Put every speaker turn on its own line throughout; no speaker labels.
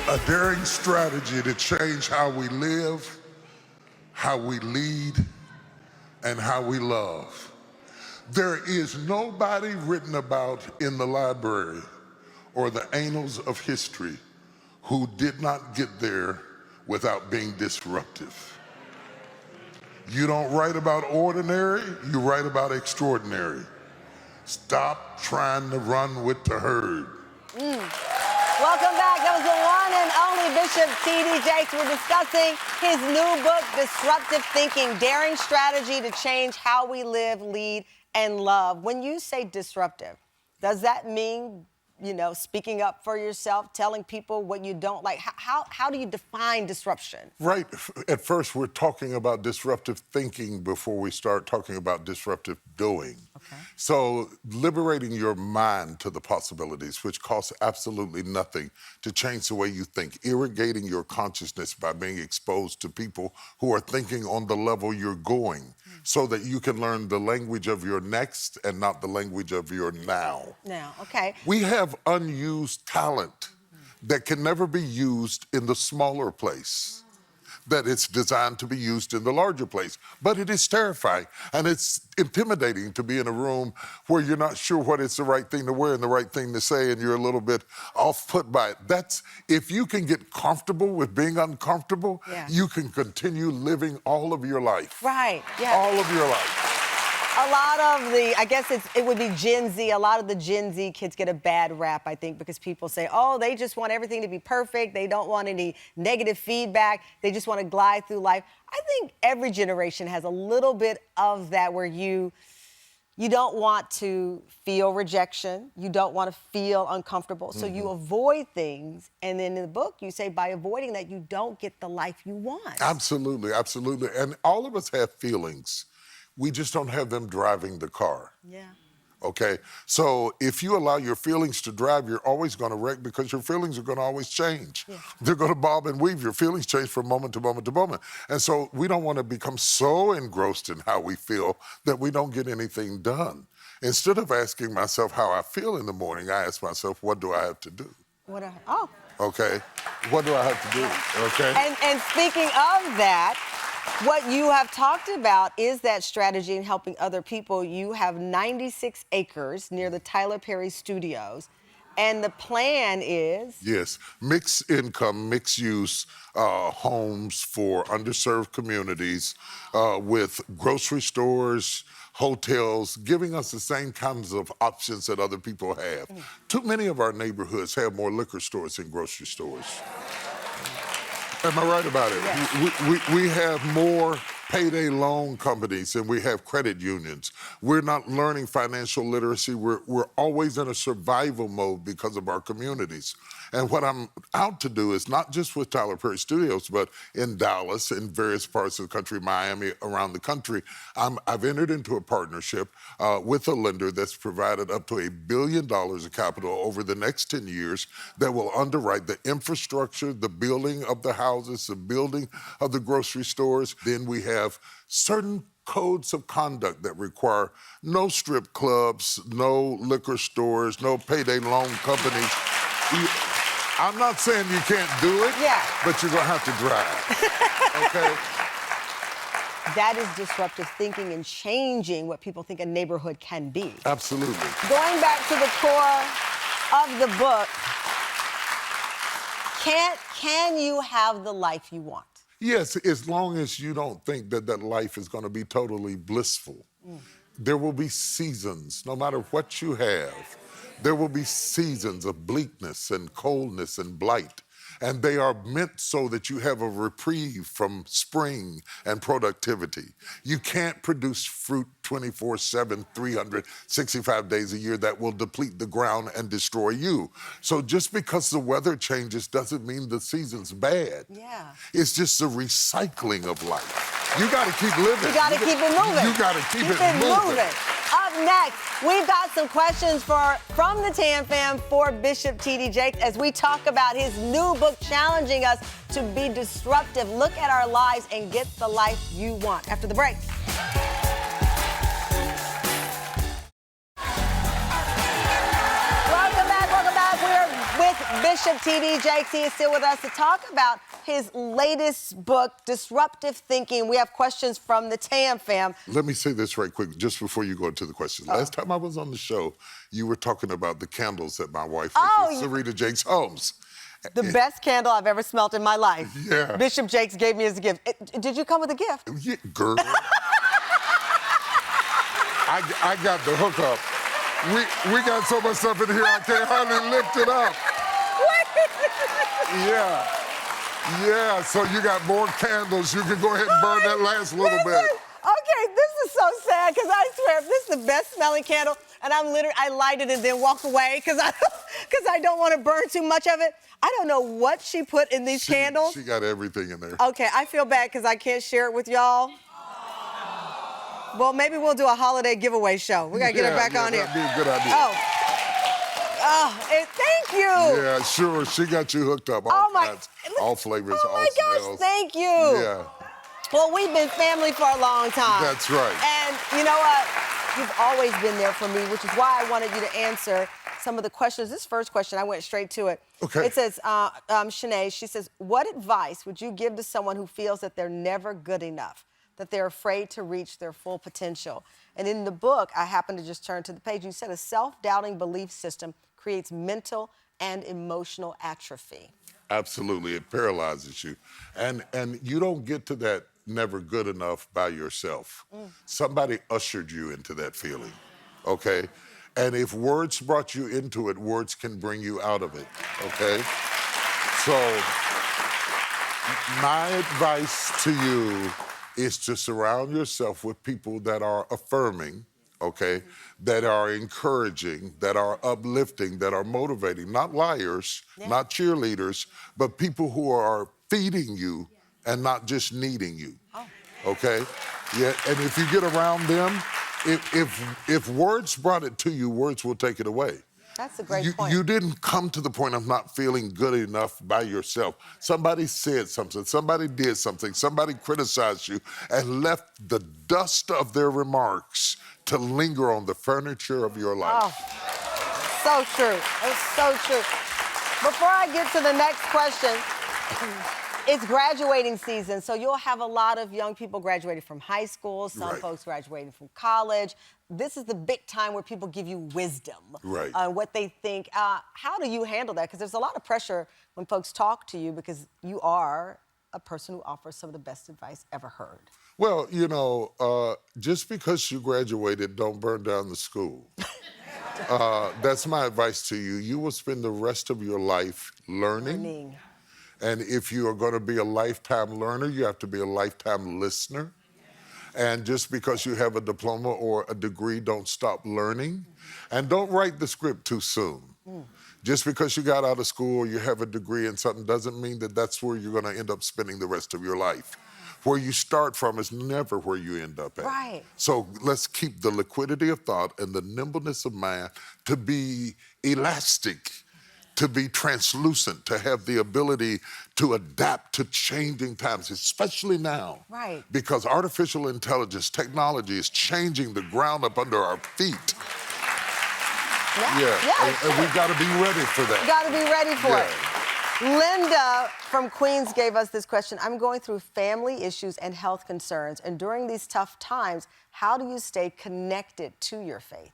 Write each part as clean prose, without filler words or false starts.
A daring strategy to change how we live, how we lead, and how we love. There is nobody written about in the library or the annals of history who did not get there without being disruptive. You don't write about ordinary, you write about extraordinary. Stop trying to run with the herd.
Welcome back. That was the one and only Bishop T.D. Jakes. We're discussing his new book, Disruptive Thinking, Daring Strategy to Change How We Live, Lead, and Love. When you say disruptive, does that mean, speaking up for yourself, telling people what you don't like? How do you define disruption?
Right. At first, we're talking about disruptive thinking before we start talking about disruptive doing.
Okay.
So liberating your mind to the possibilities, which costs absolutely nothing to change the way you think, irrigating your consciousness by being exposed to people who are thinking on the level you're going, so that you can learn the language of your next and not the language of your now.
Now, okay.
We have unused talent that can never be used in the smaller place, that it's designed to be used in the larger place. But it is terrifying, and it's intimidating to be in a room where you're not sure what is the right thing to wear and the right thing to say, and you're a little bit off-put by it. If you can get comfortable with being uncomfortable, you can continue living all of your life.
Right, yeah.
All of your life.
A lot of it would be Gen Z. A lot of the Gen Z kids get a bad rap, I think, because people say, oh, they just want everything to be perfect. They don't want any negative feedback. They just want to glide through life. I think every generation has a little bit of that where you don't want to feel rejection. You don't want to feel uncomfortable. So you avoid things. And then in the book, you say by avoiding that, you don't get the life you want.
Absolutely, absolutely. And all of us have feelings. We just don't have them driving the car.
Yeah.
Okay? So if you allow your feelings to drive, you're always going to wreck because your feelings are going to always change.
Yeah.
They're going to bob and weave. Your feelings change from moment to moment to moment. And so we don't want to become so engrossed in how we feel that we don't get anything done. Instead of asking myself how I feel in the morning, I ask myself, what do I have to do? Okay? What do I have to do? Okay?
And speaking of that, what you have talked about is that strategy in helping other people. You have 96 acres near the Tyler Perry Studios, and the plan is?
Yes, mixed income, mixed use homes for underserved communities with grocery stores, hotels, giving us the same kinds of options that other people have. Too many of our neighborhoods have more liquor stores than grocery stores. Am I right about it?
Yes.
We have more payday loan companies and we have credit unions. We're not learning financial literacy. We're always in a survival mode because of our communities. And what I'm out to do is not just with Tyler Perry Studios, but in Dallas, in various parts of the country, Miami, around the country. I've entered into a partnership with a lender that's provided up to $1 billion of capital over the next 10 years that will underwrite the infrastructure, the building of the houses, the building of the grocery stores. Then we have certain codes of conduct that require no strip clubs, no liquor stores, no payday loan companies. I'm not saying you can't do it, but you're going to have to drive, okay?
That is disruptive thinking and changing what people think a neighborhood can be.
Absolutely.
Going back to the core of the book, can you have the life you want?
Yes, as long as you don't think that life is going to be totally blissful. There will be seasons, no matter what you have. There will be seasons of bleakness and coldness and blight. And they are meant so that you have a reprieve from spring and productivity. You can't produce fruit 24/7, 365 days a year that will deplete the ground and destroy you. So just because the weather changes doesn't mean the season's bad.
Yeah.
It's just the recycling of life. You got to keep living.
You got to keep it moving.
You got to keep it moving.
Up next, we've got some questions from the Tam Fam for Bishop T.D. Jakes as we talk about his new book challenging us to be disruptive. Look at our lives and get the life you want. After the break. Welcome back. We're with Bishop T.D. Jakes. He is still with us to talk about his latest book, Disruptive Thinking. We have questions from the TAM fam.
Let me say this right quick, just before you go into the questions. Last time I was on the show, you were talking about the candles that my wife makes with Sarita Jakes Holmes.
The best candle I've ever smelt in my life.
Yeah.
Bishop Jakes gave me as a gift. Did you come with a gift?
Yeah, girl. I got the hookup. We got so much stuff in here, I can't hardly lift it up. Yeah, so you got more candles. You can go ahead and burn that last little bit.
Okay, this is so sad, because I swear, if this is the best smelling candle, and I light it and then walk away, because I don't want to burn too much of it. I don't know what she put in these candles.
She got everything in there.
Okay, I feel bad because I can't share it with y'all. Well, maybe we'll do a holiday giveaway show. We got to get her back on here.
That'd be a good idea.
Thank you.
Yeah, sure. She got you hooked up. All flavors,
oh
all
my
smells.
gosh, thank you.
Yeah.
Well, we've been family for a long time.
That's right.
And you know what? You've always been there for me, which is why I wanted you to answer some of the questions. This first question, I went straight to it.
Okay.
It says, Shanae, she says, what advice would you give to someone who feels that they're never good enough, that they're afraid to reach their full potential? And in the book, I happened to just turn to the page, you said a self-doubting belief system creates mental and emotional atrophy.
Absolutely, it paralyzes you. And you don't get to that never good enough by yourself. Somebody ushered you into that feeling, okay? And if words brought you into it, words can bring you out of it, okay? So my advice to you is to surround yourself with people that are affirming, okay, that are encouraging, that are uplifting, that are motivating, not liars, not cheerleaders, but people who are feeding you and not just needing you, okay? Yeah, and if you get around them, if words brought it to you, words will take it away.
That's a great point.
You didn't come to the point of not feeling good enough by yourself. Somebody said something, somebody did something, somebody criticized you and left the dust of their remarks to linger on the furniture of your life.
Oh, so true. It's so true. Before I get to the next question, it's graduating season, so you'll have a lot of young people graduating from high school, some folks graduating from college. This is the big time where people give you wisdom on what they think. How do you handle that? Because there's a lot of pressure when folks talk to you because you are a person who offers some of the best advice ever heard.
Well, you know, just because you graduated, don't burn down the school. That's my advice to you. You will spend the rest of your life learning. And if you are going to be a lifetime learner, you have to be a lifetime listener. And just because you have a diploma or a degree, don't stop learning. And don't write the script too soon. Just because you got out of school or you have a degree in something doesn't mean that that's where you're going to end up spending the rest of your life. Where you start from is never where you end up at. So let's keep the liquidity of thought and the nimbleness of mind to be elastic, to be translucent, to have the ability to adapt to changing times, especially now. Because artificial intelligence, technology is changing the ground up under our feet. And we've got to be ready for that.
You got to be ready for it. Linda from Queens gave us this question. I'm going through family issues and health concerns, and during these tough times, how do you stay connected to your faith?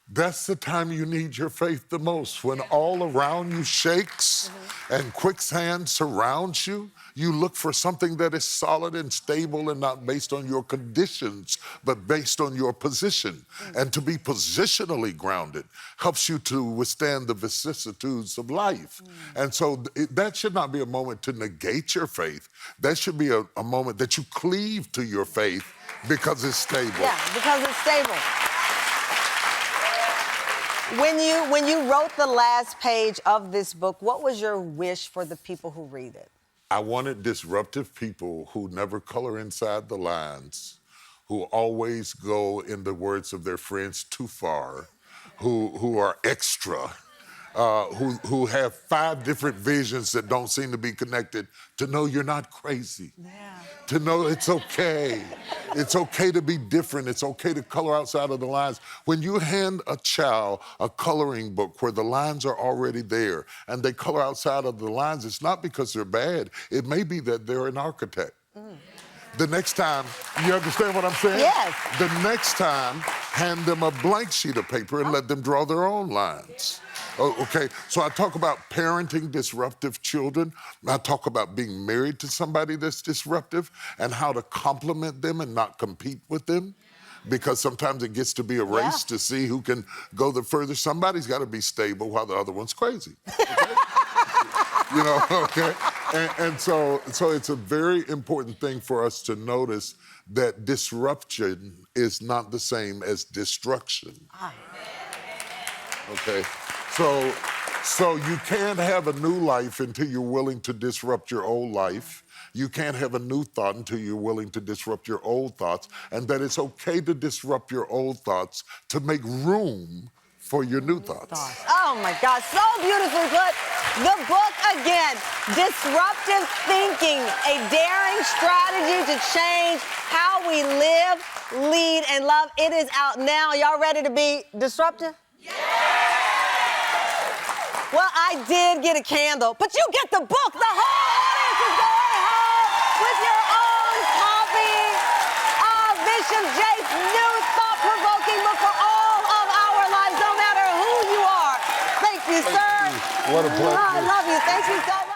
That's the time you need your faith the most. When all around you shakes and quicksand surrounds you, you look for something that is solid and stable and not based on your conditions, but based on your position. And to be positionally grounded helps you to withstand the vicissitudes of life. And so that should not be a moment to negate your faith. That should be a moment that you cleave to your faith because it's stable.
Yeah, because it's stable. When you wrote the last page of this book, what was your wish for the people who read it?
I wanted disruptive people who never color inside the lines, who always go, in the words of their friends, too far, who are extra, who have 5 different visions that don't seem to be connected, to know you're not crazy.
Yeah.
To know it's okay. It's okay to be different. It's okay to color outside of the lines. When you hand a child a coloring book where the lines are already there and they color outside of the lines, it's not because they're bad. It may be that they're an architect. The next time, you understand what I'm saying?
Yes.
The next time, hand them a blank sheet of paper and let them draw their own lines. Oh, okay, so I talk about parenting disruptive children. I talk about being married to somebody that's disruptive and how to compliment them and not compete with them. Because sometimes it gets to be a race to see who can go the furthest. Somebody's got to be stable while the other one's crazy. Okay? You know, okay? And so it's a very important thing for us to notice that disruption is not the same as destruction. Okay? So you can't have a new life until you're willing to disrupt your old life. You can't have a new thought until you're willing to disrupt your old thoughts. And that it's okay to disrupt your old thoughts to make room for your new thoughts.
Oh my God, so beautifully put. The book again, Disruptive Thinking, a daring strategy to change how we live, lead, and love. It is out now. Y'all ready to be disruptive? Yeah! Well, I did get a candle, but you get the book. The whole audience is going home with your own copy of Bishop Jake's new thought-provoking book for all of our lives, no matter who you are. Thank you, sir.
What a pleasure.
I love you. Thank you so much.